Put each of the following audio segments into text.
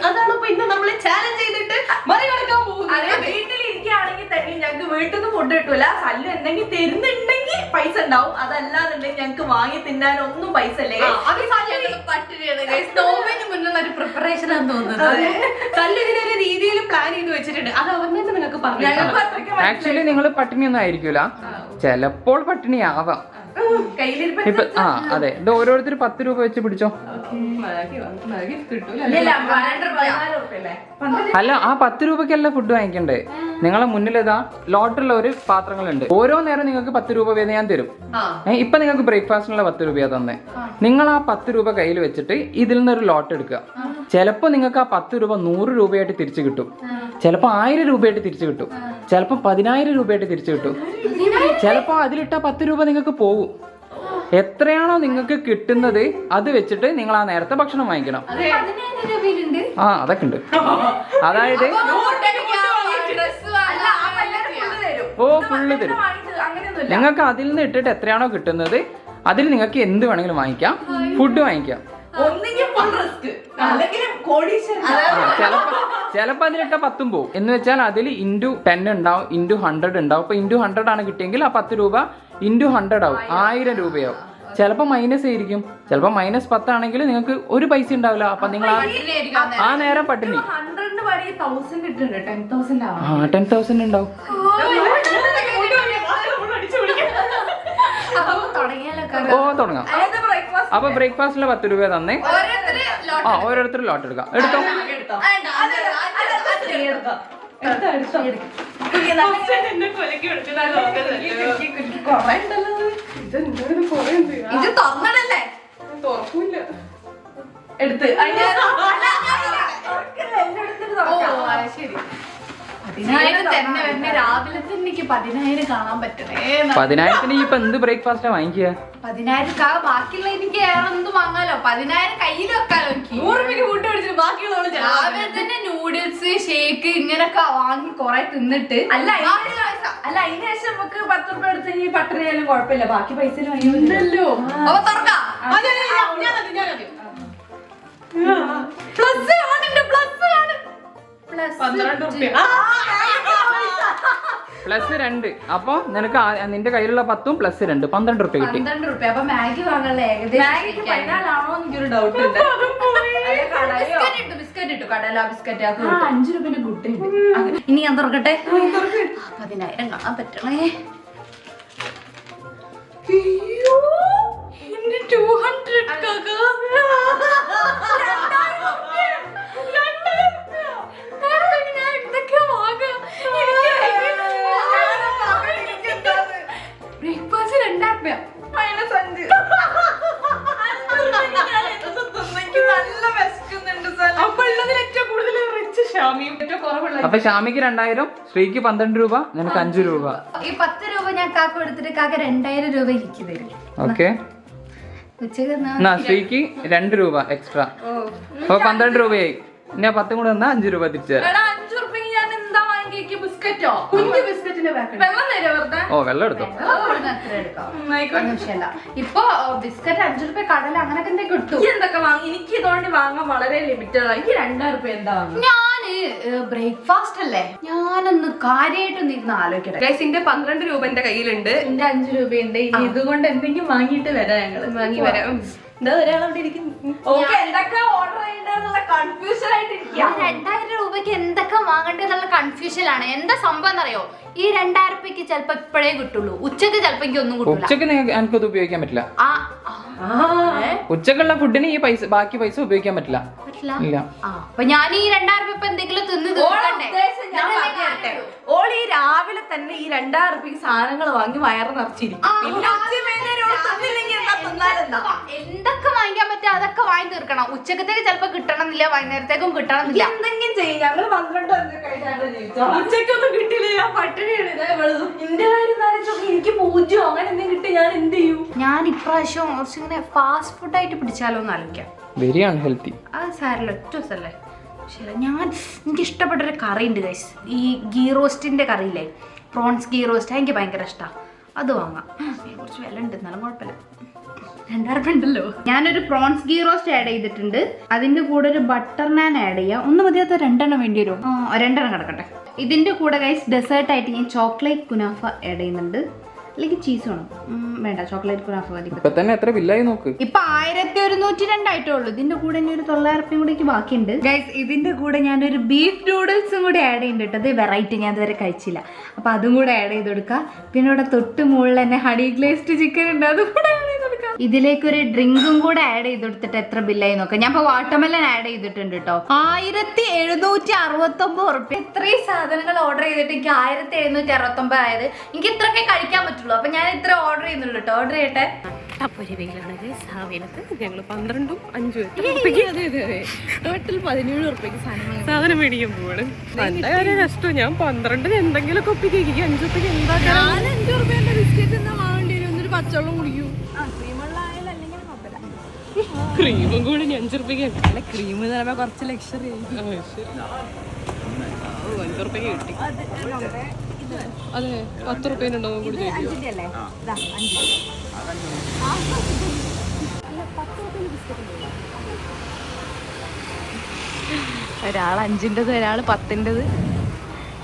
അതാണ് ഇപ്പൊ ഇന്ന് നമ്മള് ചാലഞ്ച് ചെയ്തിട്ട് മറികടക്കാൻ പോകുന്നത്. വീട്ടിലിരിക്കുകയാണെങ്കിൽ തന്നെ ഞങ്ങൾക്ക് വീട്ടിൽ നിന്ന് ഫുഡ് കിട്ടൂല. സല്ലു എന്തെങ്കിലും തരുന്നുണ്ടെങ്കിൽ പൈസ ഉണ്ടാവും, അതല്ലാന്നുണ്ടെങ്കിൽ ഞങ്ങൾക്ക് വാങ്ങി തിന്നാൻ ഒന്നും പൈസ അല്ലേ. മുന്നുള്ള ഒരു പ്രിപ്പറേഷൻ ആണെന്ന് തോന്നുന്നത്. സല്ലു ഇതിനൊരു രീതിയിൽ പ്ലാൻ ചെയ്ത് വെച്ചിട്ടുണ്ട്. അത് അവരുടെ നിങ്ങൾക്ക് പറഞ്ഞു. ആക്ച്വലി നിങ്ങൾ പട്ടിണിയൊന്നും ആയിരിക്കൂല, ചിലപ്പോൾ പട്ടിണിയാവാം. ഇപ്പൊ അതെ, ഇത് ഓരോരുത്തർ 10 രൂപ വെച്ച് പിടിച്ചോ. അല്ല, ആ 10 രൂപയ്ക്കല്ല ഫുഡ് വാങ്ങിക്കണ്ടേ. നിങ്ങളെ മുന്നിൽ ഇതാ ലോട്ടുള്ള ഒരു പാത്രങ്ങളുണ്ട്. ഓരോ നേരം നിങ്ങൾക്ക് 10 രൂപ വീതം ഞാൻ തരും. ഇപ്പൊ നിങ്ങൾക്ക് ബ്രേക്ക്ഫാസ്റ്റിനുള്ള 10 രൂപയാ തന്നെ. നിങ്ങൾ ആ 10 രൂപ കയ്യിൽ വെച്ചിട്ട് ഇതിൽ നിന്നൊരു ലോട്ട് എടുക്കുക. ചിലപ്പോൾ നിങ്ങൾക്ക് ആ 10 രൂപ 100 രൂപയായിട്ട് തിരിച്ചു കിട്ടും, ചിലപ്പോൾ 1000 രൂപയായിട്ട് തിരിച്ചു കിട്ടും, ചിലപ്പോൾ 10,000 രൂപയായിട്ട് തിരിച്ചു കിട്ടും, ചിലപ്പോൾ അതിലിട്ട 10 രൂപ നിങ്ങൾക്ക് പോകും. എത്രയാണോ നിങ്ങൾക്ക് കിട്ടുന്നത് അത് വെച്ചിട്ട് നിങ്ങൾ ആ നേരത്തെ ഭക്ഷണം വാങ്ങിക്കണം. അതൊക്കെ ഉണ്ട്. അതായത് ഫുള്ള് തരും. നിങ്ങൾക്ക് അതിൽ നിന്ന് ഇട്ടിട്ട് എത്രയാണോ കിട്ടുന്നത് അതിൽ നിങ്ങൾക്ക് എന്ത് വേണമെങ്കിലും വാങ്ങിക്കാം, ഫുഡ് വാങ്ങിക്കാം. ചിലപ്പോ അതിലിട്ട 10 പോവും. എന്ന് വെച്ചാൽ അതിൽ ×10 ഉണ്ടാവും, ×100 ഉണ്ടാവും. ഇപ്പൊ ×100 ആണ് കിട്ടിയെങ്കിൽ ആ 10 രൂപ ×100 ആവും, 1000 രൂപയാവും. ചിലപ്പോ മൈനസ് ആയിരിക്കും, ചിലപ്പോ -10 ആണെങ്കിൽ നിങ്ങൾക്ക് ഒരു പൈസ ഉണ്ടാവില്ല. അപ്പൊ നിങ്ങൾ ആ നേരം പട്ടിണി. 10,000 ഉണ്ടാവും. തുടങ്ങാം. അപ്പൊ ബ്രേക്ക്ഫാസ്റ്റിലെ 10 രൂപ തന്നെ ഓരോരുത്തർ ലോട്ട് എടുക്കാം. എടുത്തോ. എടുത്ത് രാവിലെ തന്നെ എനിക്ക് 10,000 കാണാൻ പറ്റണേ. 10,000 ഇപ്പൊ എന്ത് ബ്രേക്ക്ഫാസ്റ്റാ വാങ്ങിക്കുക? 10,000 ബാക്കിയുള്ള എനിക്ക് വേറെ എന്ത് വാങ്ങാലോ. 10,000 കയ്യിൽ വെക്കാലോ. എനിക്ക് 100 രൂപയ്ക്ക് ഫുഡ് മേടിച്ചിട്ട് ബാക്കിയുള്ളവള് രാവിലെ തന്നെ നൂഡിൽസ്, ഷേക്ക് ഇങ്ങനൊക്കെ വാങ്ങി കൊറേ തിന്നിട്ട്. അല്ല അതിന് ശേഷം നമുക്ക് 10 രൂപ എടുത്തെങ്കിൽ പട്ടണിയാലും കുഴപ്പമില്ല, ബാക്കി പൈസ വാങ്ങിയല്ലോ. അപ്പൊ തുറക്കാം. +2. അപ്പൊ നിനക്ക് നിന്റെ കയ്യിലുള്ള 10 +2 12 രൂപ കിട്ടി. 12 രൂപ. അപ്പൊ മാഗി വാങ്ങാനുള്ള ഏകദേശം ഡൗട്ട് ഉണ്ട്. ബിസ്ക്കറ്റ് ഇട്ടു, കടല ബിസ്ക്കറ്റ് 5 രൂപന്റെ ഗുഡ് ഉണ്ട്. ഇനി ഞാൻ തുറക്കട്ടെ. 10,000 കാണാൻ പറ്റണേ. 200 ബ്രേക്ക്ഫാസ്റ്റ് 2,000 -5. അപ്പൊ ഷാമിക്ക് 2,000, ശ്രീക്ക് 12 രൂപ, നിനക്ക് 5 രൂപ. ഈ 10 രൂപ ഞാൻ കാക്ക എടുത്തിട്ട് കാക്ക 2,000 രൂപ എനിക്ക് തരും. ഓക്കെ, ശ്രീക്ക് 2 രൂപ എക്സ്ട്രാ. അപ്പൊ 12 രൂപയായി. ഇനി 10 കൂടെ തന്നാ 5 രൂപ തിരിച്ചു തരാം. വെള്ളം എടുത്തോ. ഇപ്പൊ ബിസ്ക്കറ്റ് 5 രൂപ, കടല അങ്ങനൊക്കെ എന്തൊക്കെ കിട്ടും. എന്തൊക്കെ വാങ്ങി? എനിക്ക് ഇതുകൊണ്ട് വാങ്ങാൻ വളരെ ലിമിറ്റഡ്. എനിക്ക് 2,000 രൂപ എന്താ വാങ്ങും? ഞാന് ബ്രേക്ക്ഫാസ്റ്റ് അല്ലേ, ഞാനൊന്ന് കാര്യമായിട്ടൊന്ന് ഇരുന്ന് ആലോചിക്കട്ടെ. ഗൈസിന്റെ 12 രൂപ എന്റെ കയ്യിലുണ്ട്, എന്റെ 5 രൂപയുണ്ട്. ഇനി ഇതുകൊണ്ട് എന്തെങ്കിലും വാങ്ങിയിട്ട് വരാം. ഞങ്ങള് വാങ്ങി വരാം. എന്താ ഒരാളവിടെ ഇരിക്കുന്നു. എന്തൊക്കെ ഓർഡർ ചെയ്യേണ്ടതെന്നുള്ള കൺഫ്യൂഷൻ ആയിട്ടിരിക്കുക. 2,000 രൂപയ്ക്ക് എന്തൊക്കെ വാങ്ങണ്ടെന്നുള്ള കൺഫ്യൂഷൻ ആണ്. എന്താ സംഭവം എന്നറിയോ? ഈ 2,000 രൂപയ്ക്ക് ചിലപ്പോ ഇപ്പോഴേ കിട്ടുള്ളൂ, ഉച്ചക്ക് ചിലപ്പോ എനിക്ക് ഒന്നും കിട്ടില്ല. ഉച്ചക്ക് എനിക്കത് ഉപയോഗിക്കാൻ പറ്റില്ല. ഉച്ചക്കുള്ള ഫുഡിന് ഈ പൈസ, ബാക്കി പൈസ ഉപയോഗിക്കാൻ പറ്റില്ല. ഇല്ല. അപ്പൊ ഞാൻ ഈ 2,000 രൂപ എന്തെങ്കിലും തിന്ന് ഓൾ ഈ രാവിലെ തന്നെ ഈ 2,000 രൂപയ്ക്ക് സാധനങ്ങൾ വാങ്ങി വയറ് നിറച്ചിരിക്കും. എന്തൊക്കെ വാങ്ങിക്കാൻ പറ്റും അതൊക്കെ വാങ്ങി തീർക്കണം. ഉച്ചക്കത്തേക്ക് ചിലപ്പോ കിട്ടണമെന്നില്ല, വൈകുന്നേരത്തേക്കും കിട്ടണമെന്നില്ല. എന്തെങ്കിലും ചെയ്യും. ഞങ്ങള് 12 ഉച്ചക്കൊന്നും കിട്ടില്ല, ഞാൻ പട്ടിണിയാണ്. എന്റെ കാര്യം എനിക്ക് 0 അങ്ങനെ എന്തെങ്കിലും കിട്ടി ഞാൻ എന്ത് ചെയ്യും? ഞാൻ ഇപ്രാവശ്യം കുറച്ചിങ്ങനെ ഫാസ്റ്റ് ഫുഡ് ആയിട്ട് പിടിച്ചാലോ എന്ന് ആലോചിക്കാം. Very unhealthy. അത് സാരല്ല, ഒറ്റ ദിവസമല്ലേ. ശരി, എനിക്ക് ഇഷ്ടപ്പെട്ടൊരു കറി ഉണ്ട് ഗൈസ്. ഈ ഗീ റോസ്റ്റിന്റെ കറിയില്ലേ, പ്രോൺസ് ഗീ റോസ്റ്റ്, എനിക്ക് ഭയങ്കര ഇഷ്ടമാണ്. അത് വാങ്ങാം. കുറച്ച് വില ഉണ്ട്, എന്നാലും കുഴപ്പമില്ല. 2,000 ഉണ്ടല്ലോ. ഞാനൊരു പ്രോൺസ് ഗീ റോസ്റ്റ് ആഡ് ചെയ്തിട്ടുണ്ട്. അതിന്റെ കൂടെ ഒരു ബട്ടർ നാൻ ആഡ് ചെയ്യാം. ഒന്ന് മതിയാത്ത 2 വേണ്ടി വരും. 2 കിടക്കട്ടെ. ഇതിന്റെ കൂടെ ഗൈസ് ഡെസേർട്ട് ആയിട്ട് ഞാൻ ചോക്ലേറ്റ് കുനാഫ ആഡ് ചെയ്യുന്നുണ്ട്. അല്ലെങ്കിൽ ചീസ് വേണം? വേണ്ട, ചോക്ലേറ്റ് കുനാഫ മതി. ഇപ്പൊ തന്നെ എത്ര ബില്ലായി നോക്ക്. ഇപ്പൊ 1102 ആയിട്ടേ ഉള്ളൂ. ഇതിന്റെ കൂടെ ഇനി ഒരു 900 കൂടി ബാക്കിയുണ്ട് ഗൈസ്. ഇതിന്റെ കൂടെ ഞാനൊരു ബീഫ് നൂഡിൽസും കൂടി ആഡ് ചെയ്യുന്നുണ്ട്. അത് വെറൈറ്റി, ഞാൻ ഇതുവരെ കഴിച്ചില്ല. അപ്പൊ അതും കൂടെ ആഡ് ചെയ്ത് കൊടുക്കാം. പിന്നെ ഇവിടെ തൊട്ട് മുകളിൽ തന്നെ ഹണി ഗ്ലേസ്ഡ് ചിക്കൻ ഉണ്ട്, അതും കൂടെ ആഡ് ചെയ്ത് കൊടുക്കാം. ഇതിലേക്ക് ഒരു ഡ്രിങ്കും കൂടെ ആഡ് ചെയ്ത് കൊടുത്തിട്ട് എത്ര ബില്ലായി നോക്കാം. ഞാൻ ഇപ്പൊ വാട്ടർമെലൻ ആഡ് ചെയ്തിട്ടുണ്ട് കേട്ടോ. 1769 റുപ്യ. ഇത്രയും സാധനങ്ങൾ ഓർഡർ ചെയ്തിട്ട് എനിക്ക് 1769 ആയത്. എനിക്ക് ഇത്രയൊക്കെ കഴിക്കാൻ പറ്റുള്ളൂ. അപ്പൊ ഞാൻ ഇത്ര ഓർഡർ ചെയ്യുന്നുള്ളൂ കേട്ടോ. ഓർഡർ ചെയ്യട്ടെ. ഞങ്ങൾ 12 5 ടോട്ടൽ 17 ഉറുപ്പിക്ക് സാധനം മേടിക്കാൻ പോവാണ്. എന്റെ കാര്യം കഷ്ടം. ഞാൻ 12 എന്തെങ്കിലുമൊക്കെ ഒപ്പിക്ക് 5 ഉറുപ്പിക്ക് എന്താ 5 ഉറുപ്പ്യന്റെ ബിസ്ക്കറ്റ് എന്നാ വാങ്ങേണ്ടി വരും. ഒന്നൊരു പച്ചവെള്ളം കുടിക്കൂ. ക്രീമും കൂടി 5 ഉറുപ്പിക്ക്. ക്രീം എന്ന് പറയുമ്പോ കുറച്ച് ലക്ഷറി 5 ഉറുപ്പിക്ക് കിട്ടി. അതെ 10 ഉറുപ്പ്യനുണ്ടോ കൂടി ചോദിക്കും. ഒരാൾ 5-ൻ്റെത് ഒരാൾ 10-ൻ്റെത്.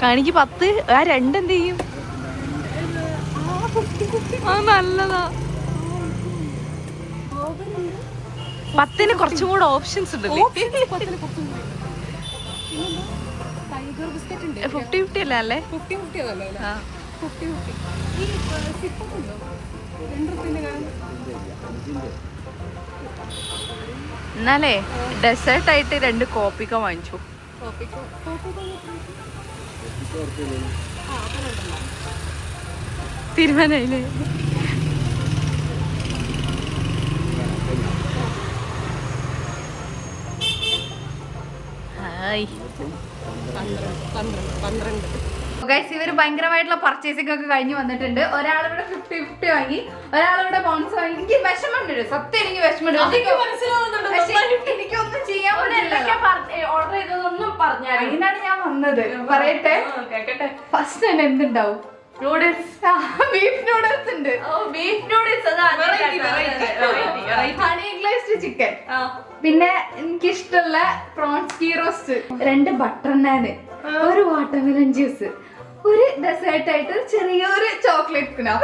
കാണിക്ക് 10. ആ 2 എന്ത് ചെയ്യും? ആ നല്ലതാ. 10-ന് കുറച്ചും കൂടെ ഓപ്ഷൻസ് ഉണ്ട്. 50-50 അല്ല അല്ലേ? എന്നാലേ ഡെസേർട്ട് ആയിട്ട് 2 കോപ്പിക്ക വാങ്ങിച്ചു. തീരുമാനമായില്ലേ? ഹായ്. 12 ഗൈസ് ഇവര് ഭയങ്കരമായിട്ടുള്ള പർച്ചേസിംഗ് ഒക്കെ കഴിഞ്ഞ് വന്നിട്ടുണ്ട്. ഒരാളിവിടെ 50-50 വാങ്ങി, ഒരാളിവിടെ ബൗൺസ് വാങ്ങി. എനിക്ക് വിഷമമുണ്ട്, സത്യം എനിക്ക് വിഷമമുണ്ട്. എനിക്കൊന്നും ചെയ്യാൻ ഓർഡർ ചെയ്തതൊന്നും പറഞ്ഞാൽ അതിനാണ് ഞാൻ വന്നത്. പറയട്ടെ, ഫസ്റ്റ് തന്നെ എന്തുണ്ടാവും? നൂഡിൽസ്, ബീഫ് നൂഡിൽസ് ഉണ്ട്. Beef noodles, honey glazed chicken, പിന്നെ എനിക്കിഷ്ടമുള്ള പ്രോൺസ് ഗീ റോസ്റ്റ്, 2 ബട്ടർ നാന്, ഒരു വാട്ടർമെലൻ ജ്യൂസ്, ഒരു ഡെസേർട്ട് ആയിട്ട് ചെറിയൊരു ചോക്ലേറ്റ് കുനാഫ.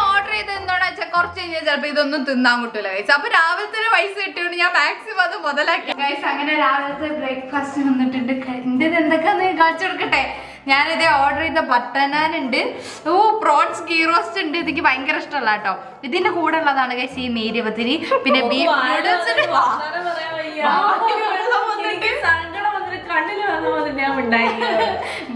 ഓർഡർ ചെയ്ത് എന്താണെന്ന് വെച്ചാൽ കുറച്ച് കഴിഞ്ഞാൽ ചിലപ്പോ ഇതൊന്നും തിന്നാൻ കിട്ടില്ല ഗൈസ്. അപ്പൊ രാവിലത്തെ പൈസ കിട്ടിയോണ്ട് ഞാൻ മാക്സിമം അത് മുതലാക്കി ഗൈസ്. അങ്ങനെ രാവിലത്തെ ബ്രേക്ക്ഫാസ്റ്റ് വന്നിട്ടുണ്ട്. എന്റെ എന്തൊക്കെയാന്ന് കാണിച്ചു കൊടുക്കട്ടെ. ഞാനിതേ ഓർഡർ ചെയ്ത ബട്ടർ നാൻ ഉണ്ട്, പ്രോൺസ് ഗീ റോസ്റ്റ് ഉണ്ട്. ഇതെനിക്ക് ഭയങ്കര ഇഷ്ടമല്ല കേട്ടോ. ഇതിന്റെ കൂടെ ഉള്ളതാണ് ഗൈസ് ഈ നേരിയപത്തിരി, പിന്നെ ബീഫ് നൂഡിൽസ് ഉണ്ട്,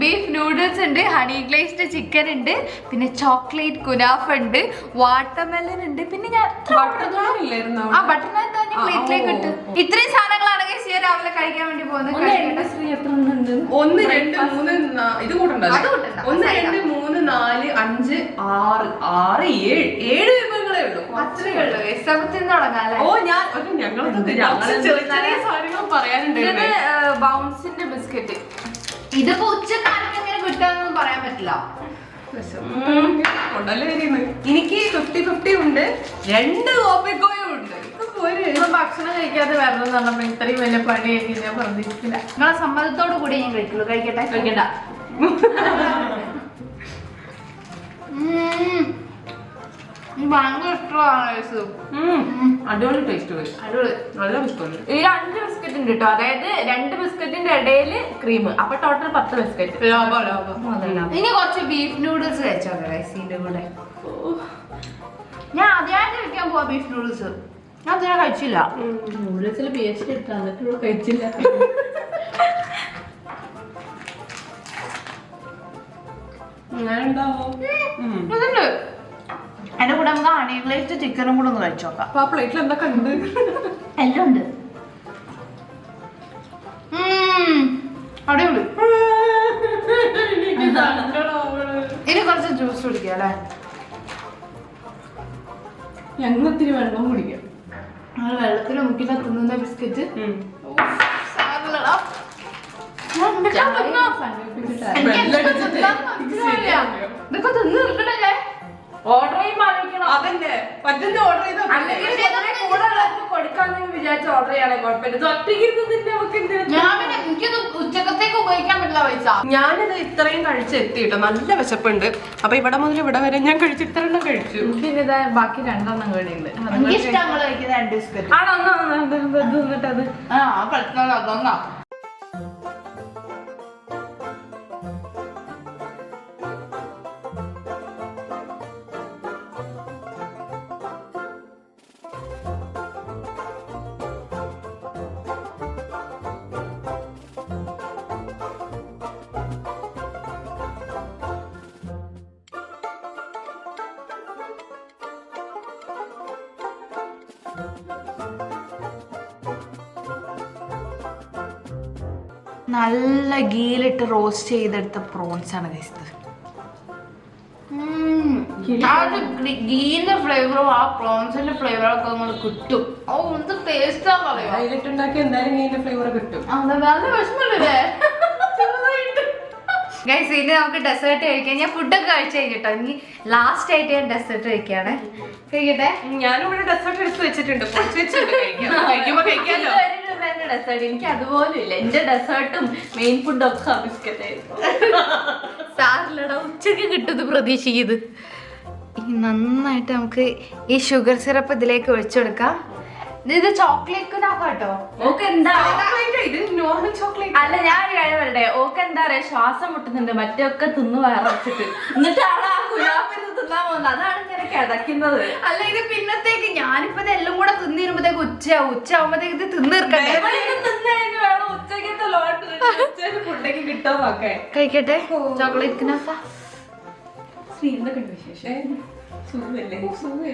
ബീഫ് നൂഡിൽസ് ഉണ്ട്, ഹണി ഗ്ലേസ്ഡ് ചിക്കൻ ഉണ്ട്, പിന്നെ ചോക്ലേറ്റ് കുനാഫ ഉണ്ട്, വാട്ടർമെലൻ ഉണ്ട്, പിന്നെ ഞാൻ ബട്ടർ നാൻ പ്ലേറ്റിലേക്ക് ഇട്ട്. ഇത്രയും സാധനങ്ങളാണ് ഗൈസ് രാവിലെ കഴിക്കാൻ വേണ്ടി പോകുന്നത്. 1 2 3 ഇത് കൂട്ടണ്ട. 1 2 3 4 5 6 7 വിഭവങ്ങളേ ഉള്ളൂ. അത്രയേ ഉള്ളൂ ഗൈസ്. സമത്തിന് തുടങ്ങാല്ലേ? പറയാനുണ്ട്. ബൗൺസിന്റെ ബിസ്ക്കറ്റ്. ഇതിപ്പോ ഉച്ചക്കാലത്ത് എങ്ങനെ കിട്ടാന്നൊന്നും പറയാൻ പറ്റില്ല. എനിക്ക് 50-50 ഉണ്ട്, 2 കോപ്പിക്കോയും ഉണ്ട്. ഭക്ഷണം കഴിക്കാതെ വരണം എന്ന് പറഞ്ഞപ്പോ ഇത്രയും വലിയ പണി ഞാൻ പ്രതീക്ഷിച്ചില്ല. നിങ്ങളെ സമ്മതത്തോടു കൂടി ഞാൻ കഴിക്കുള്ളൂ. കഴിക്കട്ടെ? കഴിക്കണ്ട. ഭയങ്കര ഇഷ്ടമാണ്. അടിപൊളി ടേസ്റ്റ്. അടിപൊളി, നല്ല ഇഷ്ടമാണ്. ഈ 5 ബിസ്ക്കറ്റ് ഉണ്ട് കേട്ടോ. അതായത് 2 ബിസ്ക്കറ്റിന്റെ ഇടയിൽ ക്രീം. അപ്പൊ ടോട്ടൽ 10 ബിസ്ക്കറ്റ്. ഇനി കുറച്ച് ബീഫ് നൂഡിൽസ് കഴിച്ചോ റൈസിന്റെ കൂടെ. ഞാൻ ആദ്യമായിട്ട് കഴിക്കാൻ പോവാ ബീഫ് നൂഡിൽസ്. ഞാൻ അതിനെ കഴിച്ചില്ല. നൂഡിൽസിൽ PhD എടുത്താ കഴിച്ചില്ല. ഇതുണ്ട്. അതിന്റെ കൂടെ നമുക്ക് ഹണി ഗ്ലേസ്ഡ് ചിക്കനും കൂടെ ഒന്ന് കഴിച്ചു നോക്കാം. ആ പ്ലേറ്റിൽ എന്തൊക്കെ ഉണ്ട്? എല്ലാം ഉണ്ട്. അടിപൊളി. ഇനി കുറച്ച് ജ്യൂസ് കുടിക്കാം അല്ലേ? ഞങ്ങൾ ഇത്തിരി വെള്ളം കുടിക്കാം. വെള്ളത്തിൽ മുക്കിട്ട് തിന്നുന്ന ബിസ്ക്കറ്റ്. ഇതൊക്കെ തിന്ന് തീർക്കണല്ലേ? ഓർഡർ ചെയ്യുമ്പോൾ ആലോചിക്കണം. അതന്നെ പറ്റുന്ന ഓർഡർ ചെയ്താൽ അല്ലെങ്കിൽ കൂടെ ഉള്ളവർക്ക് കൊടുക്കാന്ന് വിചാരിച്ച് ഓർഡർ ചെയ്യണേ കുഴപ്പമില്ല. ഇത് ഒറ്റയ്ക്ക് ഇരുന്നിട്ട് നമുക്ക് എന്ത് ഞാൻ പിന്നെ എനിക്കത് ഉച്ചക്കത്തേക്ക് ഉപയോഗിക്കാൻ പറ്റില്ല പൈസ. ഞാനിത് ഇത്രയും കഴിച്ചെത്തി കേട്ടോ. നല്ല വിശപ്പുണ്ട്. അപ്പൊ ഇവിടെ മുതൽ ഇവിടെ വരെ ഞാൻ കഴിച്ചു. ഇത്ര എണ്ണം കഴിച്ചു. പിന്നെ ബാക്കി 2 എണ്ണം കൂടിയുണ്ട്. എനിക്ക് ഇഷ്ടങ്ങൾ കഴിക്കുന്ന 2 ബിസ്ക്കറ്റ്. ആണോ? എന്നിട്ടത് ആ കളിക്കാൻ അതൊന്നാ. നല്ല ഗീലിട്ട് റോസ്റ്റ് ചെയ്തെടുത്ത പ്രോൺസ് ആണ് കഴിച്ചത്. ഗീന്റെ ഫ്ലേവറും ആ പ്രോൺസിന്റെ ഫ്ലേവറും ഒക്കെ നമ്മൾ കിട്ടും. ഓ എന്ത് ടേസ്റ്റാ പറയാ. അതിലിട്ടുണ്ടാക്കി എന്തായാലും ഇതിന്റെ ഫ്ലേവർ കിട്ടും. നല്ല വിഷമല്ലേ ഗൈസ്. ഇനി നമുക്ക് ഡെസേർട്ട് കഴിക്കാം. ഞാൻ ഫുഡൊക്കെ കഴിച്ചു കഴിഞ്ഞിട്ടോ. ഇനി ലാസ്റ്റ് ആയിട്ട് ഞാൻ ഡെസേർട്ട് കഴിക്കാണ്. കഴിക്കട്ടെ. ഞാനിവിടെ ഡെസേർട്ട് എടുത്ത് വെച്ചിട്ടുണ്ട്. പൊടിച്ച് വെച്ചിട്ടുണ്ട്. കഴിക്കുമ്പോ കഴിക്കാലോ. ഡെസേർട്ട് എനിക്ക് അതുപോലും ഇല്ല. എന്റെ ഡെസേർട്ടും മെയിൻ ഫുഡും ഒക്കെ ബിസ്ക്കറ്റ് ആയിരുന്നു. സാറിലട ഉച്ചക്ക് കിട്ടുന്നത് പ്രതീക്ഷിക്കുന്നത്. ഇനി നന്നായിട്ട് നമുക്ക് ഈ ഷുഗർ സിറപ്പ് ഇതിലേക്ക് ഒഴിച്ചു കൊടുക്കാം. ഇത് ചോക്ലേറ്റ് കേട്ടോ. ഓക്കെ എന്താ ഇത് നോർമൽ ചോക്ലേറ്റ് അല്ല, ഞാൻ ഒരു കാര്യം പറയട്ടെ. ഓക്കെ എന്താ പറയാ, ശ്വാസം മുട്ടുന്നുണ്ട് മറ്റൊക്കെ തിന്ന് വയറച്ചിട്ട്. എന്നിട്ട് ആളാ കുഴാപ്പിന്ന് തിന്നാൻ പോകുന്നത്. അതാണ് ഇങ്ങനെ കിടക്കുന്നത്. അല്ല ഇത് പിന്നത്തേക്ക് ഞാനിപ്പോ ഇതെല്ലാം കൂടെ തിന്നിരുമ്പോഴത്തേക്ക് ഉച്ചയാവുമ്പോഴത്തേക്ക് ഇത് തിന്നീർക്കട്ടെ. വേണം ഉച്ചക്കത്തെ ലോട്ടറി ഫുഡൊക്കെ കിട്ടോ നോക്കെ. കഴിക്കട്ടെ. ചോക്ലേറ്റ് കിനാഫ. എന്തൊക്കെ വിശേഷം? നമ്മളതൊക്കെ നോക്കുന്നത്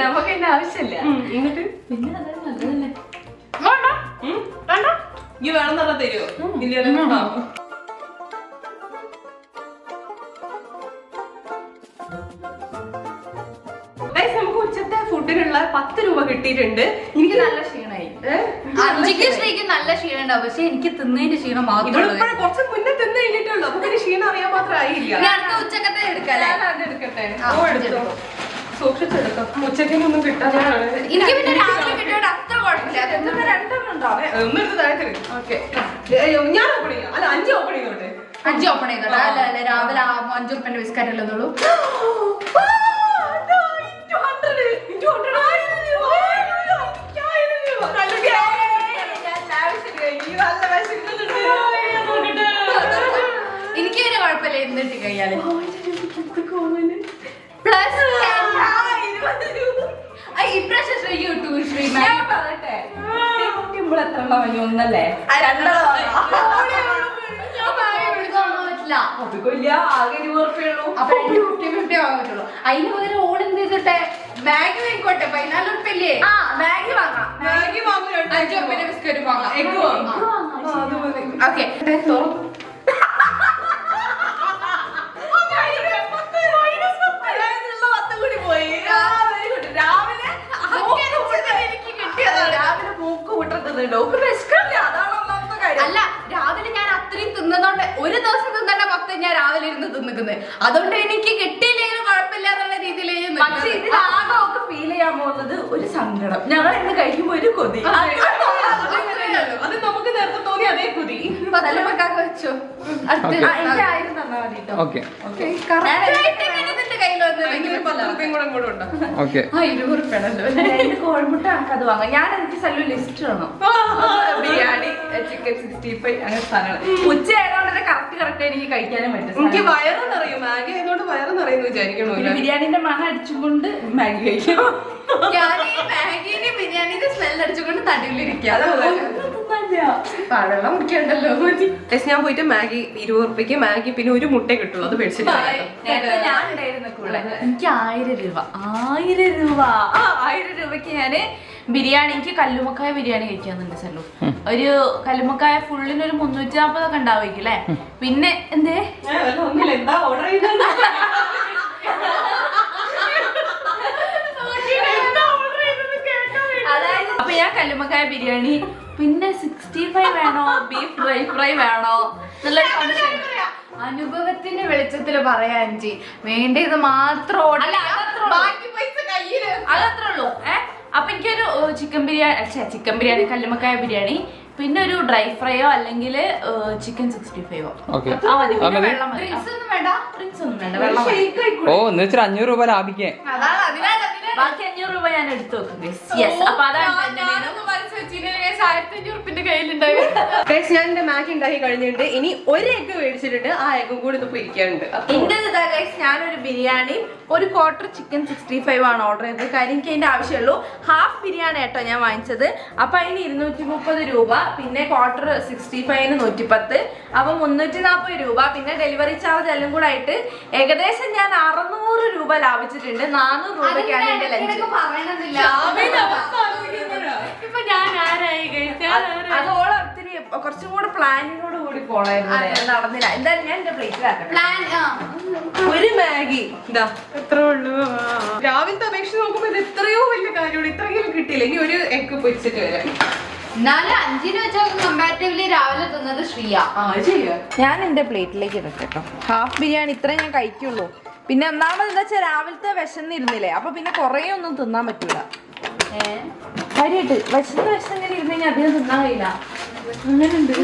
നമുക്ക് എന്റെ ആവശ്യമില്ല. എന്നിട്ട് പിന്നെ അതായത് നല്ലതല്ലേ. ഈ വേണം പറഞ്ഞാ തരുമോ? നമുക്ക് ഉച്ചത്തെ ഫുഡിനുള്ള 10 രൂപ കിട്ടിയിട്ടുണ്ട്. എനിക്ക് നല്ല ക്ഷീണമായി. അഞ്ചിക്ക് ശ്രീക്ക് നല്ല ക്ഷീണം ഉണ്ടാവും. പക്ഷെ എനിക്ക് തിന്നതിന്റെ ക്ഷീണം മാത്രമേ ഇവിടെ കുറച്ച് മുന്നേ തിന്ന് കഴിഞ്ഞിട്ടുള്ളൂ. നമുക്ക് ക്ഷീണം അറിയാൻ മാത്രം ആയില്ല. അടുത്ത ഉച്ചക്കത്തെ എടുക്കാല്ലേ? എടുക്കട്ടെ. സൂക്ഷിച്ചെടുക്കാം. ഉച്ചക്കൊന്നും കിട്ടാതാണ്. എനിക്ക് പിന്നെ രാവിലെ കിട്ടിയോണ്ട് അത്ര കുഴപ്പമില്ല. 2 എണ്ണം ഉണ്ടാവും. ഒന്നെടുത്ത് താഴെ. ഓക്കെ, ഞാൻ ഓപ്പൺ ചെയ്യാം. അല്ല 5 ഓപ്പൺ ചെയ്തോട്ടെ. 5 ഓപ്പൺ ചെയ്തോട്ടെ. അല്ല രാവിലെ 5 ഉറുപ്പിന്റെ ബിസ്ക്കറ്റ് അല്ലെന്നുള്ളൂ. എനിക്ക് ഒരു കുഴപ്പമില്ല. എന്നിട്ട് കഴിയാല് പ്ലസ് ഇപ്രാവശ്യം ശ്രീ യൂട്യൂബ് ശ്രീ ഞാൻ പറയട്ടെ, എത്ര എണ്ണം വാങ്ങി? ഒന്നല്ലേ? 2 പറ്റില്ല. ആകെ 20 ഉറുപ്പിയുള്ളൂ. അപ്പൊ 50 വാങ്ങാൻ പറ്റുള്ളൂ. അതിന് പകരം ഓൾ എന്ത് ചെയ്തിട്ടെ മാഗി വാങ്ങിക്കോട്ടെ. 14 ഉറുപ്പില്ലേ? ആ മാഗി വാങ്ങാം. മാഗി വാങ്ങും. 5 ഉറുപ്പിന്റെ ബിസ്ക്കറ്റ് വാങ്ങാം. എഗ് വാങ്ങും. ഓക്കെ രാവിലെ മൂക്ക് വിട്ടിട്ടുണ്ട്. അതാണ് ഒന്നാമത്തെ കാര്യം. അല്ല രാവിലെ ഞാൻ അത്രയും തിന്നതുകൊണ്ട് ഒരു ദിവസം തിന്നേണ്ട മൊത്തം ഞാൻ രാവിലെ ഇരുന്ന് തിന്നിക്കുന്നത്. അതുകൊണ്ട് എനിക്ക് കിട്ടിയില്ലെങ്കിലും കുഴപ്പമില്ല എന്നുള്ള രീതിയിൽ. പക്ഷെ ഇതിലാകെ ഒക്കെ ഫീൽ ചെയ്യാൻ പോകുന്നത് ഒരു സങ്കടം. ഞങ്ങൾ ഇന്ന് കഴിക്കുമ്പോ ഒരു കൊതി. അത് നമുക്ക് നേരത്തെ തോന്നി അതേ കുതി. പത്തലമക്കാക്ക് വെച്ചോ. എനിക്ക് 1000 തന്നാ മതി ട്ടോ. ഓക്കെ കയ്യിൽ ഭയങ്കര 10 രൂപയും കൂടെ കൂടെ ഉണ്ടോ? ഓക്കെ. 20 ഉറുപ്പിയാണല്ലോ. കോഴിമുട്ട നമുക്ക് അത് വാങ്ങാം. ഞാൻ എനിക്ക് സല്ലു ലിസ്റ്റ് വേണം. ബിരിയാണി, ചിക്കൻ 65 അങ്ങനെ സാധനങ്ങൾ. ഉച്ച ആയതുകൊണ്ട് കറക്റ്റ് എനിക്ക് കഴിക്കാനും പറ്റും. എനിക്ക് വയറ് നിറയും. മാഗി ആയതുകൊണ്ട് വയറ് നിറയുന്നു വിചാരിക്കണോ? ബിരിയാണിന്റെ മണം അടിച്ചുകൊണ്ട് മാഗി കഴിക്കും. ഞാൻ ഈ മാഗിന്റെ ബിരിയാണിന്റെ സ്മെൽ അടിച്ചുകൊണ്ട് തടിയിലിരിക്കാം. വെള്ളം മുക്കിയുണ്ടല്ലോ. ഞാൻ പോയിട്ട് മാഗി 20 ഉറുപ്പിക്ക് മാഗി പിന്നെ ഒരു മുട്ട കിട്ടുള്ളൂ. അത് മേടിച്ചിട്ട് ഞാൻ ഉണ്ടായിരുന്ന കൂടെ എനിക്ക് 1000 രൂപ 1000 രൂപയ്ക്ക് ഞാന് ബിരിയാണി, എനിക്ക് കല്ലുമക്കായ ബിരിയാണി കഴിക്കാന്നുണ്ട് സല്ലു. ഒരു കല്ലുമക്കായ ഫുള്ളിനൊരു 340 ഒക്കെ ഉണ്ടാവുമായിരിക്കും അല്ലേ? പിന്നെ എന്തേ എന്താ ഓർഡർ ചെയ്തത്? അതായത് അപ്പൊ ഞാൻ കല്ലുമക്കായ ബിരിയാണി, പിന്നെ 65 വേണോ, ബീഫ് ഡ്രൈ ഫ്രൈ വേണോ എന്നുള്ള അനുഭവത്തിന്റെ വെളിച്ചത്തില് പറയാ അഞ്ചി വേണ്ടത് മാത്രം order ചെയ്യാം. ബാക്കി പൈസ കയ്യില് അതത്രേ ഉള്ളൂ. അപ്പൊ എനിക്കൊരു ചിക്കൻ ബിരിയാണി കല്ലുമ്മക്കായ ബിരിയാണി, പിന്നെ ഒരു ഡ്രൈ ഫ്രൈയോ അല്ലെങ്കിൽ ചിക്കൻ 65ഓ. ഡ്രിങ്ക്സ് ഒന്നും വേണ്ട. ഡ്രിങ്ക്സ് ഒന്നും വേണ്ട, വെള്ളം മതി. ഓ എന്ന് വെച്ചാൽ 500 രൂപ ലാഭിക്കാൻ. അതാണ് ബാക്കി 500 രൂപ ഞാൻ എടുത്തു വെക്കും. അപ്പൊ അതാണ് 1500 റുപ്യന്റെ കയ്യിലുണ്ടായി. ഞാൻ എന്റെ മാഗി ഉണ്ടാക്കി കഴിഞ്ഞിട്ടുണ്ട്. ഇനി ഒരു എഗ്ഗ് മേടിച്ചിട്ടുണ്ട്, ആ എഗ്ഗും കൂടി ഇത് പൊരിക്കാനുണ്ട്. ഞാനൊരു ബിരിയാണി ഒരു ക്വാർട്ടർ ചിക്കൻ 65 ആണ് ഓർഡർ ചെയ്തത്. കാര്യം എനിക്ക് അതിന്റെ ആവശ്യമുള്ളൂ. ഹാഫ് ബിരിയാണി ആട്ടോ ഞാൻ വാങ്ങിച്ചത്. അപ്പൊ അതിന് 230 രൂപ, പിന്നെ ക്വാർട്ടർ 65ന് 110, അപ്പൊ 340 രൂപ, പിന്നെ ഡെലിവറി ചാർജ് എല്ലാം കൂടെ ആയിട്ട് ഏകദേശം ഞാൻ 600 രൂപ ലാഭിച്ചിട്ടുണ്ട്. 400 രൂപയ്ക്കാണ് എന്റെ ലഞ്ച്. ഇപ്പൊ ഞാൻ ആരായി അതോളം ഒത്തിരി കുറച്ചും കൂടെ പ്ലാനിങ്ങോട് കൂടി പോണായിരുന്നു, നടന്നില്ല. എന്തായാലും ഞാൻ എന്റെ പ്ലേറ്റിലാക്കണം. ഒരു മാഗി ഇതാ എത്ര ഉള്ളൂ. രാവിലത്തെ അപേക്ഷിച്ച് നോക്കുമ്പോ ഇത് എത്രയോ വലിയ കാര്യമാണ്. ഇത്രയെങ്കിലും കിട്ടിയില്ല. ഇനി ഒരു എഗ്ഗ് പൊരിച്ചിട്ട് വരാം. എന്നാലും 5 വെച്ചാൽ കമ്പാരിറ്റീവ്ലി രാവിലെ തിന്നത് ശ്രീയ. ഞാൻ എന്റെ പ്ലേറ്റിലേക്ക് ഇടട്ടെ കേട്ടോ. ഹാഫ് ബിരിയാണി ഇത്ര ഞാൻ കഴിക്കുള്ളൂ. പിന്നെ ഒന്നാമത് എന്താ വെച്ചാൽ രാവിലത്തെ വിശന്നിരുന്നില്ലേ, അപ്പൊ പിന്നെ കുറേ ഒന്നും തിന്നാൻ പറ്റൂല. കാര്യമായിട്ട് വിശന്നിങ്ങനെ ഇരുന്ന് കഴിഞ്ഞാൽ അധികം തിന്നാൻ കഴിയില്ല. അങ്ങനെയുണ്ട്.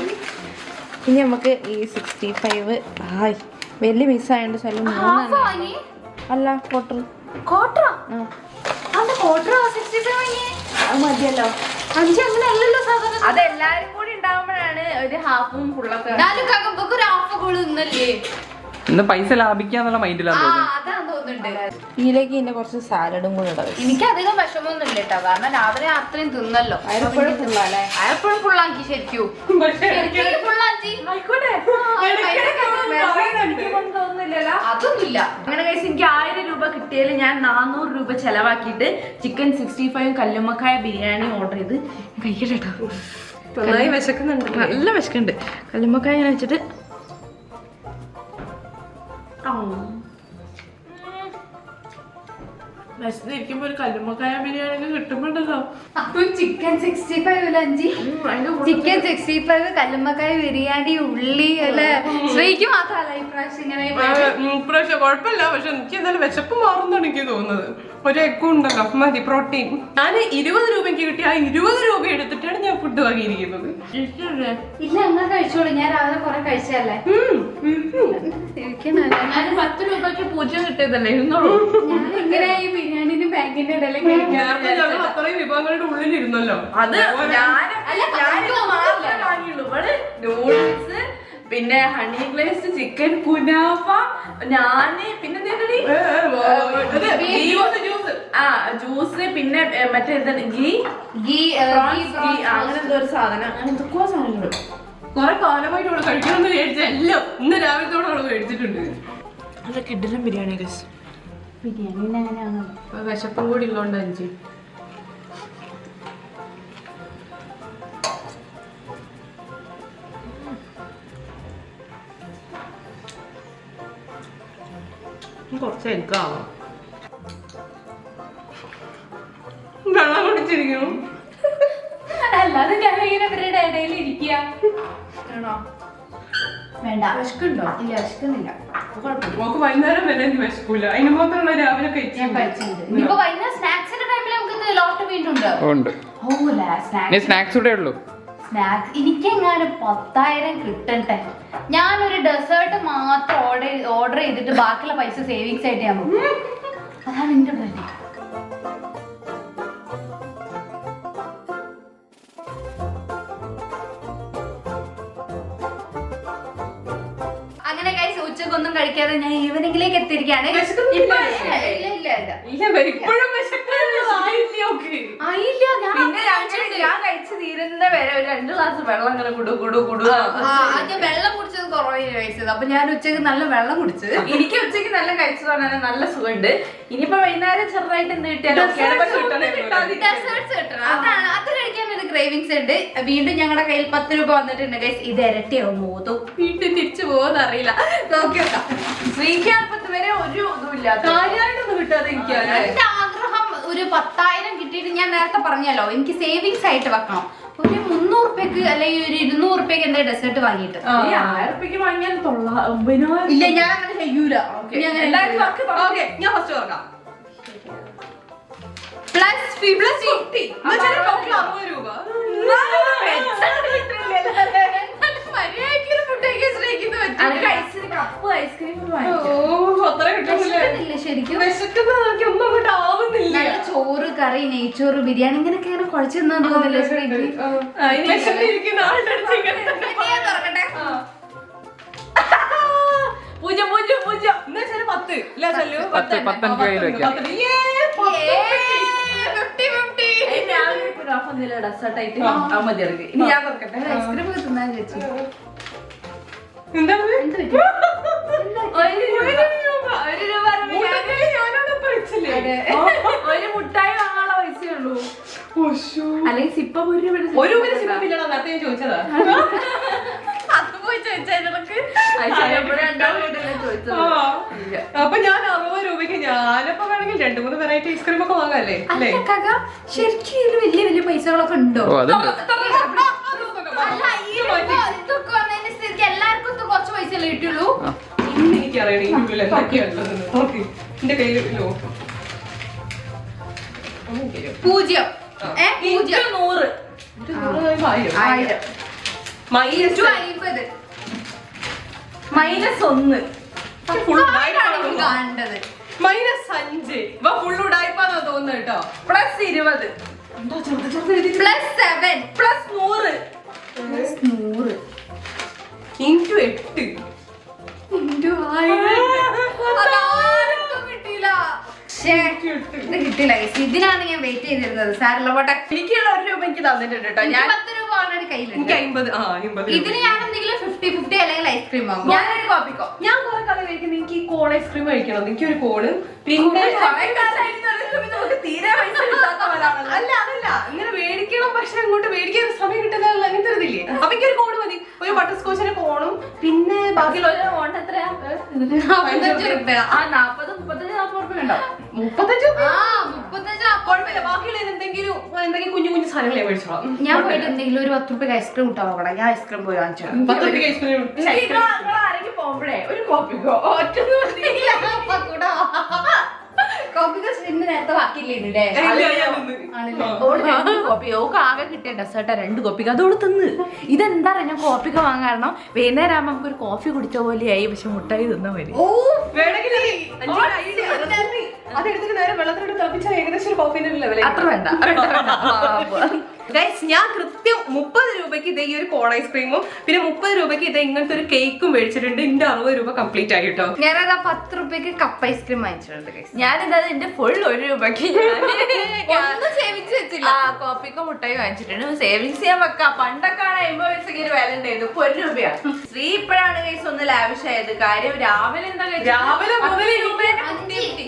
ഇനി നമുക്ക് ഈ 65 വലിയ പീസ് ആയതുകൊണ്ട് സ്ഥലം 3 അല്ല ക്വാർട്ടർ അത് മതിയല്ലോ. 5 അങ്ങനെ അല്ലല്ലോ സാധാരണ. അതെല്ലാരും കൂടി ഉണ്ടാവുമ്പോഴാണ് ഒരു ഹാഫും ഫുള്ളൊക്കെ. ഒരു ഹാഫ് കൂടി തിന്നല്ലേ. ഇന്ന് പൈസ ലാഭിക്കാന്നുള്ള മൈൻഡിലാണ് തോന്നുന്നത്. അതാന്ന് തോന്നുന്നുണ്ട്. ഇതിലേക്ക് ഇതിന്റെ കുറച്ച് സാലഡും കൂടെ ഇടാം. എനിക്ക് അധികം വിഷമൊന്നും ഇല്ല കേട്ടോ, കാരണം രാവിലെ അത്രയും തിന്നല്ലോ. അയപ്പോഴും ഫുള്ളല്ലേ? അയപ്പോഴും ഫുള്ളാക്കി ശരിക്കും. ഫുള്ളാക്കി അതൊന്നുമില്ല. അങ്ങനെ കഴിച്ച് എനിക്ക് 1000 രൂപ കിട്ടിയാൽ ഞാൻ 400 രൂപ ചെലവാക്കിയിട്ട് ചിക്കൻ 65 കല്ലുമ്മക്കായ ബിരിയാണി ഓർഡർ ചെയ്ത് കഴിക്കട്ടോ. നന്നായി വിശക്കുന്നുണ്ട്. നല്ല വിശക്കുന്നുണ്ട്. കല്ലുമ്മക്കായ ഞാൻ വെച്ചിട്ട് വിശന്നിരിക്കുമ്പോ ഒരു കല്ലുമ്മക്കായ ബിരിയാണി കിട്ടുമ്പോണ്ടല്ലോ. അതും ചിക്കൻ 65 അഞ്ചി. ചിക്കൻ 65 കല്ലുമ്മക്കായ ബിരിയാണി ഉള്ളി അല്ലെ. ശ്രീക്ക് മാത്രമല്ല ഇപ്രാവശ്യം ഇങ്ങനെ. ഇപ്രാവശ്യം കുഴപ്പമില്ല. പക്ഷെ എനിക്ക് എന്തായാലും വിശപ്പ് മാറുന്നാണ് എനിക്ക് തോന്നുന്നത്. ഒരു എഗ്ഗും ഉണ്ടല്ലോ, മതി പ്രോട്ടീൻ. ഞാൻ 20 രൂപയ്ക്ക് കിട്ടിയ ആ 20 രൂപ എടുത്തിട്ടാണ് ഞാൻ ഫുഡ് വാങ്ങിയിരിക്കുന്നത്. ഇല്ല എന്നാ കഴിച്ചോളൂ, ഞാൻ രാവിലെ കുറെ കഴിച്ചല്ലേ. ഞാൻ 10 രൂപയ്ക്ക് 0 കിട്ടിയതല്ലേ ഇരുന്നോളൂ. ഞാൻ എങ്ങനെ ഈ ബിരിയാണിന്റെ ബാങ്കിന്റെ ഇടയിലേക്ക് ഞങ്ങൾ അത്രയും വിഭവങ്ങളുടെ ഉള്ളിൽ ഇരുന്നല്ലോ. അത് വാങ്ങിയുള്ളൂ. ഇവിടെ നൂഡിൽസ്, പിന്നെ ഹണി ഗ്ലേസ്ഡ് ചിക്കൻ കുനാഫ, ഞാന് പിന്നെ ജ്യൂസ്, പിന്നെ മറ്റേ അങ്ങനെ എന്തോ ഒരു സാധനം, അങ്ങനെ എന്തൊക്കെയോ സാധനങ്ങൾ. കുറെ കാലമായിട്ട് അവിടെ കഴിക്കണമെന്ന് വിചാരിച്ച എല്ലാം ഇന്ന് രാവിലത്തോടെ അവിടെ മേടിച്ചിട്ടുണ്ട്. അതൊക്കെ ഇഡലും ബിരിയാണി ബിരിയാണി അങ്ങനെയാണോ? വിശപ്പും കൂടി ഉള്ളതുകൊണ്ട് അഞ്ച് കുറച്ച് എനിക്കാവാം. വെള്ളം കുടിച്ചിരിക്കും. അല്ലാതെ ഞാൻ ഇങ്ങനെ ഇവരുടെ ഇടയിൽ ഇരിക്കുക. വേണ്ട. വിശക്കുണ്ടോ? ഇല്ല, വിശക്കുന്നില്ല. നമുക്ക് വൈകുന്നേരം വരെ വിശക്കൂല. അതിന് മാത്രമുള്ള രാവിലെ ഞാൻ കഴിച്ചിട്ടുണ്ട്. ഇനിയിപ്പോ വൈകുന്നേരം സ്നാക്സിന്റെ ടൈമിൽ നമുക്ക് ലോട്ട് വീണ്ടും ഉണ്ട്. സ്നാക്സ് കൂടെ ഉള്ളൂ. സ്നാക്സ് എനിക്കെങ്ങാനും 10,000 കിട്ടട്ടെ. ഞാനൊരു ഡെസേർട്ട് മാത്രം ഓർഡർ ചെയ്തിട്ട് ബാക്കിയുള്ള പൈസ സേവിങ്സ് ആയിട്ട് ഞാൻ പോകും. അതാണ് എന്റെ പ്ലാൻ. അങ്ങനെ കഴിച്ച് ഉച്ചക്കൊന്നും കഴിക്കാതെ ഞാൻ ഈവനിങ്ങിലേക്ക് എത്തിയിരിക്കുകയാണ്. ഞാൻ കഴിച്ച് തീരുന്ന വരെ ഒരു 2 ഗ്ലാസ് വെള്ളം ഇങ്ങനെ ആദ്യം വെള്ളം കുടിച്ചത് കുറവായി കഴിച്ചത്. അപ്പൊ ഞാൻ ഉച്ചക്ക് നല്ല വെള്ളം കുടിച്ച്. എനിക്ക് ഉച്ചക്ക് നല്ല കഴിച്ചതാണ്, നല്ല സുഖമുണ്ട്. ഇനിയിപ്പോ വൈകുന്നേരം ചെറുതായിട്ട് എന്ത് കിട്ടിയാലും അതാണ്, അത് കഴിക്കാൻ ഒരു ക്രേവിങ്സ് ഉണ്ട്. വീണ്ടും ഞങ്ങളുടെ കയ്യിൽ 10 രൂപ വന്നിട്ടുണ്ട് ഗൈസ്. ഇത് ഇരട്ടിയാവും മോതും വീണ്ടും തിരിച്ചു പോകുമെന്ന് അറിയില്ല. നോക്കിയോക്കാം. ശ്രീക്കാൽപ്പത്ത് വരെ ഒരു ഇതുമില്ല, കാര്യമായിട്ടൊന്നും കിട്ടാതെ എന്റെ ആഗ്രഹം ഒരു 10,000 കിട്ടിയിട്ട് ഞാൻ നേരത്തെ പറഞ്ഞല്ലോ എനിക്ക് സേവിങ്സ് ആയിട്ട് വെക്കണം. ഒരു 300 ഉറുപ്പ്യക്ക് അല്ലെങ്കിൽ ഒരു 200 ഉറുപ്പ്യക്ക് എന്താ ഡെസേർട്ട് വാങ്ങിയിട്ട് 1000 ഉറുപ്പിക്ക് വാങ്ങിയാൽ 9,000. ഇല്ല ഞാൻ അങ്ങനെ ചെയ്യൂല ഞാൻ ഫസ്റ്റ് തുറക്കാം. പ്ലസ് 50 60 രൂപ. മര്യാദയ്ക്ക് ഫുഡ് കഴിക്കാൻ ശ്രമിക്കുന്നു കപ്പ് ഐസ്ക്രീം ശരിക്കും ഒന്നും അങ്ങോട്ട് ആവുന്നില്ല. നല്ല ചോറ് കറി നെയ്ച്ചോറ് ബിരിയാണി ഇങ്ങനെയൊക്കെ ഇങ്ങനെ കുഴച്ച് തിന്നാൻ തോന്നില്ല തുറക്കട്ടെ. 10 എനിക്ക് കയ്യിൽ വെക്കാം. ഇനി ഞാൻ തുറക്കട്ടെ. ഐസ്ക്രീം ഒക്കെ തിന്നാൻ ചേച്ചി എന്താണ് എന്ത് പറ്റി? 1 രൂപ ഒരു മുട്ടായി വാങ്ങാനുള്ള പൈസയേ ഉള്ളൂ. അല്ലെങ്കിൽ സിപ്പം 1 രൂപ സിപ്പില്ലടാ. നേരത്തെ ഞാൻ ചോദിച്ചതാ. അത് പോയി ചോദിച്ചതിനൊക്കെ അപ്പൊ ഞാൻ 60 രൂപയ്ക്ക് ഞാനപ്പോ വേണമെങ്കിൽ 2-3 വെറൈറ്റി ഐസ്ക്രീം ഒക്കെ വാങ്ങാല്ലേ അല്ലേ? ശരിക്കും ഇതില് വലിയ വലിയ പൈസകളൊക്കെ ഉണ്ടോ? ഓ അതുണ്ട്. അല്ല, ഈ ഇതൊക്കെ വന്നതിന് സ്ഥിതിക്ക് എല്ലാവർക്കും ഇത് കുറച്ച് പൈസ അല്ലേ കിട്ടുള്ളൂ. ഇന്ന് എനിക്കറിയണം ഈ ഉള്ളിൽ എന്തൊക്കെയാണുള്ളത്. എന്റെ കയ്യിലോ 0 0 100 1000 മൈനസ് -50 -1 കാണേണ്ടത് -5 ഫുൾ ഉടായിപ്പാന്നാ തോന്നുന്നു കേട്ടോ. +20 +7 +100 100 into 8 into 1000 അതാർക്കും കിട്ടിയില്ല. ഇത് കിട്ടില്ല. ഇതിനാണ് ഞാൻ വെയിറ്റ് ചെയ്തിരുന്നത്. സാരല്ല പോട്ടെ. എനിക്കുള്ള 1 രൂപ എനിക്ക് തന്നിട്ടുണ്ട് കേട്ടോ. ഞാൻ 10 രൂപ ഓൾറെഡി കയ്യിലുണ്ട്. എനിക്ക് 50 ഇതിന് ഞാൻ എന്തെങ്കിലും 50-50 അല്ലെങ്കിൽ ഐസ്ക്രീം വാങ്ങും. ഞാനൊരു കോപ്പിക്കോ. ഞാൻ കുറെ കാലം കഴിക്കുന്നത് എനിക്ക് ഈ കോൺ ഐസ്ക്രീം കഴിക്കണം. എനിക്കൊരു കോണ് പിന്നെ തീരെ പൈസ കിട്ടാത്തവരാണല്ലോ. അല്ല അതല്ല ഇങ്ങനെ മേടിക്കണം. പക്ഷെ അങ്ങോട്ട് മേടിക്കാൻ സമയം കിട്ടുന്ന അങ്ങനത്തെ ഒരു ഇതില്ലേ. അപ്പൊ എനിക്കൊരു കോണ് മതി. ഒരു ബട്ടർ സ്കോച്ചിന്റെ കോണും പിന്നെ ബാക്കിയുള്ള 45 രൂപ. 35 കുഴപ്പമില്ല. ബാക്കിയുള്ള എന്തെങ്കിലും കുഞ്ഞു കുഞ്ഞു സാധനങ്ങളെ മേടിച്ചോളാം. ഞാൻ പോയിട്ട് എന്തെങ്കിലും ഒരു 10 രൂപ ഐസ്ക്രീം കിട്ടാൻ നോക്കണം. ഞാൻ ഐസ്ക്രീം പോയി വാങ്ങിച്ചു 10 രൂപ ഐസ്ക്രീം ആരെങ്കിലും പോകുമ്പോഴേ ഒരു കോപ്പിക്കോ ഒറ്റ നേരത്തെ ബാക്കിയില്ലേ കോപ്പിയോക്ക് ആകെ കിട്ടിയ ഡെസേർട്ടാ 2 കോപ്പിക്ക് അതോട് തിന്ന്. ഇതെന്താ ഞാൻ കോപ്പിക്ക വാങ്ങാൻ കാരണം വൈകുന്നേരം ആകുമ്പോ നമുക്ക് ഒരു കോഫി കുടിച്ച പോലെയായി. പക്ഷെ മുട്ടായി തിന്നാ മതി. അതെടുത്തിട്ട് നേരെ വെള്ളത്തിലോട്ട് തിളപ്പിച്ചാൽ ഏകദേശം ഒരു കോഫിന്റെ ലെവൽ. അത്ര വേണ്ട. ഗൈസ് ഞാൻ കൃത്യം 30 രൂപയ്ക്ക് ഇതേ ഈ ഒരു കോൺ ഐസ്ക്രീമും പിന്നെ 30 രൂപയ്ക്ക് ഇതേ ഇങ്ങനത്തെ ഒരു കേക്കും മേടിച്ചിട്ടുണ്ട്. എന്റെ 60 രൂപ കംപ്ലീറ്റ് ആയി കേട്ടോ. ഞാനതാ 10 രൂപയ്ക്ക് കപ്പ് ഐസ്ക്രീം വാങ്ങിച്ചിട്ടുണ്ട്. ഞാനിതാ എന്റെ ഫുൾ 1 രൂപയ്ക്ക് ഒന്നും സേവിച്ച് വെച്ചില്ല. കോപ്പിക്കോ മുട്ടായി വാങ്ങിച്ചിട്ടുണ്ട്. സേവിങ്സ് ചെയ്യാൻ വെക്കാം. പണ്ടൊക്കെ 50 പൈസക്ക് ഒരു വില ഉണ്ടായിരുന്നു. ഇപ്പൊ 1 രൂപയാണ്. ശ്രീ ഇപ്പോഴാണ് കൈസ് ഒന്ന് ലാവിഷായത്. കാര്യം രാവിലെ എന്താ രാവിലെ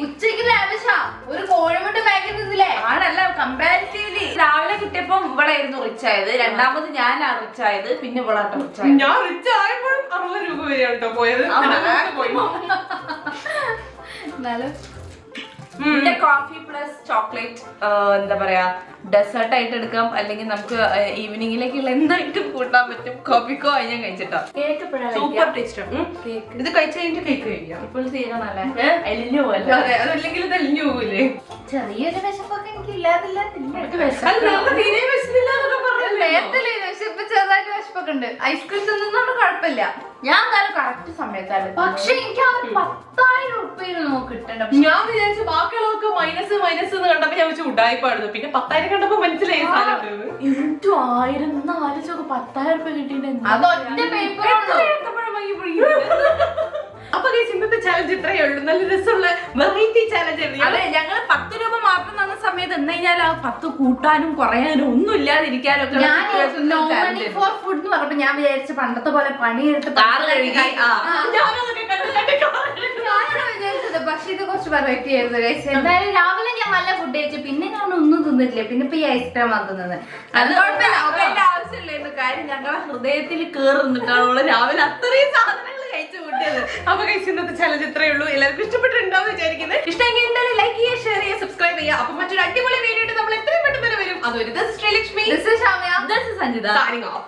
ഉച്ചക്ക് ലാവിഷാ. ഒരു കോഴിമുട്ട പാക്കറ്റ് തിന്നില്ലേ? ആണല്ല കമ്പാരിറ്റീവ്ലി രാവിലെ കിട്ടിയപ്പോ ഇവളായിരുന്നു റിച്ച് ആയത്. രണ്ടാമത് ഞാനാണ് റിച്ച് ആയത്. പിന്നെ ഇവളാട്ടോ റിച്ച് ആയത്. ഞാൻ റിച്ച് ആയപ്പോഴും 60 രൂപ വരെയാണ് കേട്ടോ പോയത്. പിന്നെ കോഫി പ്ലസ് ചോക്ലേറ്റ് എന്താ പറയാ ഡെസേർട്ട് ആയിട്ട് എടുക്കാം. അല്ലെങ്കിൽ നമുക്ക് ഈവനിങ്ങിലേക്കുള്ള എന്തായിട്ടും കൂട്ടാൻ പറ്റും. കോപ്പിക്കോ ഞാൻ കഴിച്ചിട്ടോ. Super taste. ഇത് കഴിച്ചു കഴിഞ്ഞിട്ട് കേക്ക് കഴിക്കാം. ഇപ്പോൾ തീരണല്ലേ അലിഞ്ഞു പോലെ. അതെ അതല്ലെങ്കിൽ ഇത് അലിഞ്ഞു പോകില്ലേ. ചെറിയൊരു വിശപ്പൊക്കെ എനിക്ക് ഇല്ലാതില്ല. ചെറുതായിട്ട് വിശപ്പൊക്കെ ഉണ്ട്. ഐസ്ക്രീം തിന്നുന്നോണ്ട് കുഴപ്പമില്ല. ഞാൻ കറക്റ്റ് സമയത്താണ്. പക്ഷെ എനിക്ക് ആ 10,000 ഉറുപ്പിക കിട്ടണ്ട. ഞാൻ വിചാരിച്ചു ബാക്കിയുള്ളവർക്ക് മൈനസ് എന്ന് കണ്ടപ്പോ ഞാൻ വെച്ച് ഉടായിപ്പാടുന്നു. പിന്നെ 10,000 കണ്ടപ്പോ മനസ്സിലായി 1000 ആലോചിച്ചൊക്കെ 10,000 രൂപ കിട്ടിയിട്ടുണ്ട്. അതൊറ്റ പേപ്പർ. അപ്പൊ ഇന്നത്തെ ചാലഞ്ച് ഇത്രയേ ഉള്ളൂ. നല്ല രസമുള്ള വെറൈറ്റി ചാലഞ്ച് ആയിരുന്നു. അതെ ഞങ്ങള് 10 രൂപ മാത്രം തന്ന സമയത്ത് എന്ന് കഴിഞ്ഞാൽ ആ 10 കൂട്ടാനും കുറയാനും ഒന്നും ഇല്ലാതിരിക്കാനും ഒക്കെ ഫുഡ് പറഞ്ഞപ്പോ ഞാൻ വിചാരിച്ച പണ്ടത്തെ പോലെ പണിയെടുത്ത് വിചാരിച്ചത്. പക്ഷെ ഇത് കുറച്ച് വെറൈറ്റി ആയിരുന്നു. എന്തായാലും രാവിലെ ഞാൻ നല്ല ഫുഡ് കഴിച്ചു. പിന്നെ ഞാൻ ഒന്നും തിന്നിട്ടില്ല. പിന്നെ ഇപ്പൊ ഈ ഐസ്ക്രീം തിന്നത് അത് കുഴപ്പമില്ല. ആവശ്യമില്ലായിരുന്നു. കാര്യം ഞങ്ങളെ ഹൃദയത്തിൽ കേറുന്നിട്ടാണ് രാവിലെ അത്രയും സാധനങ്ങൾ കഴിച്ചു കൂട്ടിയത്. അപ്പൊ കഴിച്ച് ഇന്നത്തെ ചലഞ്ച് ഇത്രയേ ഉള്ളൂ. എല്ലാവർക്കും ഇഷ്ടപ്പെട്ടിട്ടുണ്ടാവും വിചാരിക്കുന്നത്. ഇഷ്ടമെങ്കിൽ എന്തായാലും ലൈക്ക് ചെയ്യുക, ഷെയർ ചെയ്യുക, സബ്സ്ക്രൈബ് ചെയ്യുക. അപ്പൊ മറ്റൊരു അടിപൊളി വീഡിയോ നമ്മൾ എത്രയും പെട്ടെന്ന് വരും. അതൊരു Sreelakshmi, This is Shamya. this is Sanjita. Signing off.